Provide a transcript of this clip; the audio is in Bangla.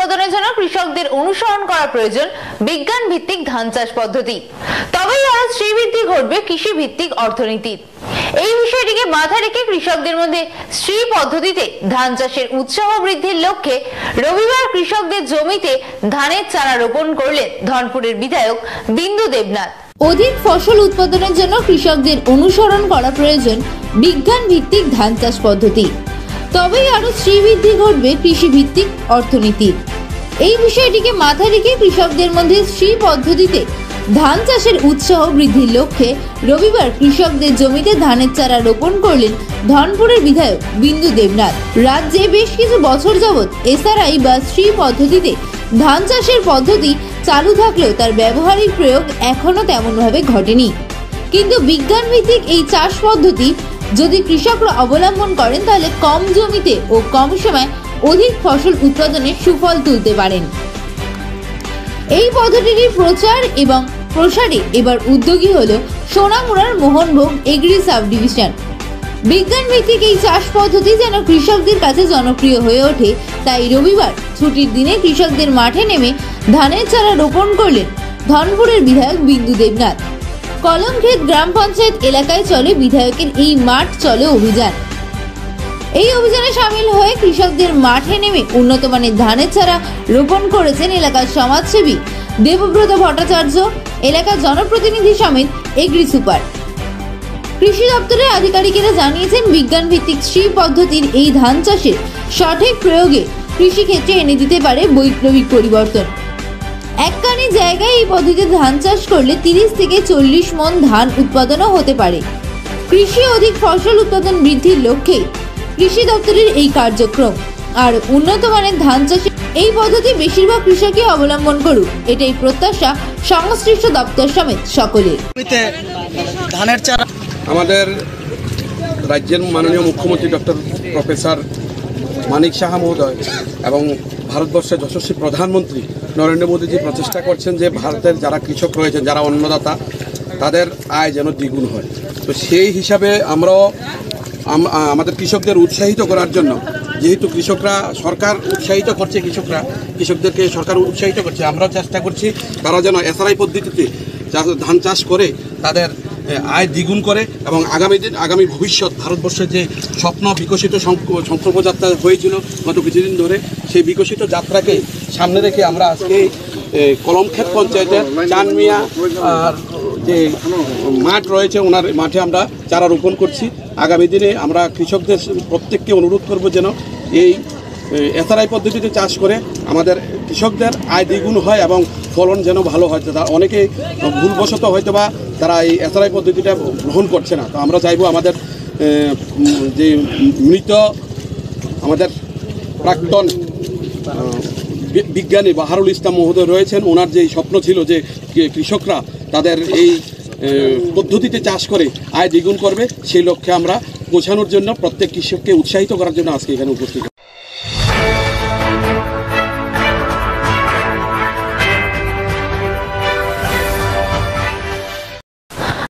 উৎপাদনের জন্য কৃষকদের অনুসরণ করা প্রয়োজন বিজ্ঞান ভিত্তিক ধান চাষ পদ্ধতি। তবেই আরো শ্রীবৃদ্ধি ঘটবে কৃষি ভিত্তিক অর্থনীতির। এই বিষয়টিকে মাথায় রেখে কৃষকদের মধ্যে শ্রী পদ্ধতিতে ধান চাষের উৎসাহ বৃদ্ধির লক্ষ্যে রবিবার কৃষকদের জমিতে ধানের চারা রোপণ করলেন ধনপুরের বিধায়ক বিন্দু দেবনাথ। অধিক ফসল উৎপাদনের জন্য কৃষকদের অনুসরণ করা প্রয়োজন বিজ্ঞান ভিত্তিক ধান চাষ পদ্ধতি। তবেই আরো শ্রীবৃদ্ধি ঘটবে কৃষি ভিত্তিক অর্থনীতির। এই বিষয়টিকে মাথায় রেখে কৃষকদের মধ্যে শ্রী পদ্ধতিতে ধান চাষের উৎসাহ বৃদ্ধির লক্ষ্যে রবিবার কৃষকদের জমিতে ধানের চারা রোপণ করলেন ধনপুরের বিধায়ক বিন্দু দেবনাথ। রাজ্যে বেশ কিছু বছর যাবৎ এসআরআই বা শ্রী পদ্ধতিতে ধান চাষের পদ্ধতি চালু থাকলেও তার ব্যবহারিক প্রয়োগ এখনো তেমনভাবে ঘটেনি। কিন্তু বিজ্ঞান ভিত্তিক এই চাষ পদ্ধতি যদি কৃষকরা অবলম্বন করেন তাহলে কম জমিতে ও কম সময়ে অধিক ফসল উৎপাদনের সুফল তুলতে পারেন। এই পদ্ধতিটির প্রচার এবং প্রসারে এবার উদ্যোগী হলো সোনামুড়ার মোহনভোগ এগ্রি সাব ডিভিশন। বিজ্ঞান ভিত্তিক এই চাষ পদ্ধতি যেন কৃষকদের কাছে জনপ্রিয় হয়ে ওঠে, তাই রবিবার ছুটির দিনে কৃষকদের মাঠে নেমে ধানের চারা রোপণ করলেন ধনপুরের বিধায়ক বিন্দু দেবনাথ। কলমক্ষেত গ্রাম পঞ্চায়েত এলাকায় চলে বিধায়কের এই মাঠ চলে অভিযান। এই অভিযানে সামিল হয়ে কৃষকদের মাঠে নেমে উন্নত মানের ধানের চারা রোপণ করেছেন এলাকার সমাজসেবী দেবব্রত ভট্টাচার্য, এলাকার জনপ্রতিনিধি সমেত এগ্রি সুপার। কৃষি দপ্তরের আধিকারিকেরা জানিয়েছেন বিজ্ঞান ভিত্তিক শ্রী পদ্ধতির এই ধান চাষের সঠিক প্রয়োগে কৃষি ক্ষেত্রে এনে দিতে পারে বৈপ্লবিক পরিবর্তন। একখানি জায়গায় এই পদ্ধতিতে ধান চাষ করলে 30 থেকে 40 মণ ধান উৎপাদনও হতে পারে। কৃষি অধিক ফসল উৎপাদন বৃদ্ধির লক্ষ্যে কৃষি দপ্তরের এই কার্যক্রম। আর উন্নত মানের ধান চাষে এই পদ্ধতি বেশিরভাগ কৃষকই অবলম্বন করুক, এটাই প্রত্যাশা সংশ্লিষ্ট দপ্তর সমেত সকলের। ধানের চারা আমাদের রাজ্যের মাননীয় মুখ্যমন্ত্রী ডক্টর প্রফেসর মানিক সাহা মহোদয় এবং ভারতবর্ষের যশস্বী প্রধানমন্ত্রী নরেন্দ্র মোদীজি প্রচেষ্টা করছেন যে ভারতের যারা কৃষক রয়েছেন, যারা অন্নদাতা, তাদের আয় যেন দ্বিগুণ হয়। তো সেই হিসাবে আমরাও আমাদের কৃষকদের উৎসাহিত করার জন্য, যেহেতু কৃষকরা সরকার উৎসাহিত করছে, কৃষকদেরকে সরকার উৎসাহিত করছে, আমরাও চেষ্টা করছি তারা যেন এসআরআই পদ্ধতিতে ধান চাষ করে তাদের আয় দ্বিগুণ করে এবং আগামী ভবিষ্যৎ ভারতবর্ষের যে স্বপ্ন বিকশিত সংকল্প যাত্রা হয়েছিল গত কিছুদিন ধরে, সেই বিকশিত যাত্রাকে সামনে রেখে আমরা আজকে কলমক্ষেত পঞ্চায়েতের চানমিয়া যে মাঠ রয়েছে ওনার মাঠে আমরা চারা রোপণ করছি। আগামী দিনে আমরা কৃষকদের প্রত্যেককে অনুরোধ করব যেন এই এসআরআই পদ্ধতিতে চাষ করে আমাদের কৃষকদের আয় দ্বিগুণ হয় এবং ফলন যেন ভালো হয়। তারা অনেকে ভুলবশত হয়তো বা তারা এই এসআরআই পদ্ধতিটা গ্রহণ করছে না। তো আমরা চাইবো আমাদের যে মৃত আমাদের প্রাক্তন বিজ্ঞানী বাহারুল ইসলাম মহোদয় রয়েছেন, ওনার যে স্বপ্ন ছিল যে কৃষকরা তাদের এই পদ্ধতিতে চাষ করে আয় দ্বিগুণ করবে, সেই লক্ষ্যে আমরা পৌঁছানোর জন্য প্রত্যেক কৃষককে উৎসাহিত করার জন্য আজকে এখানে উপস্থিত।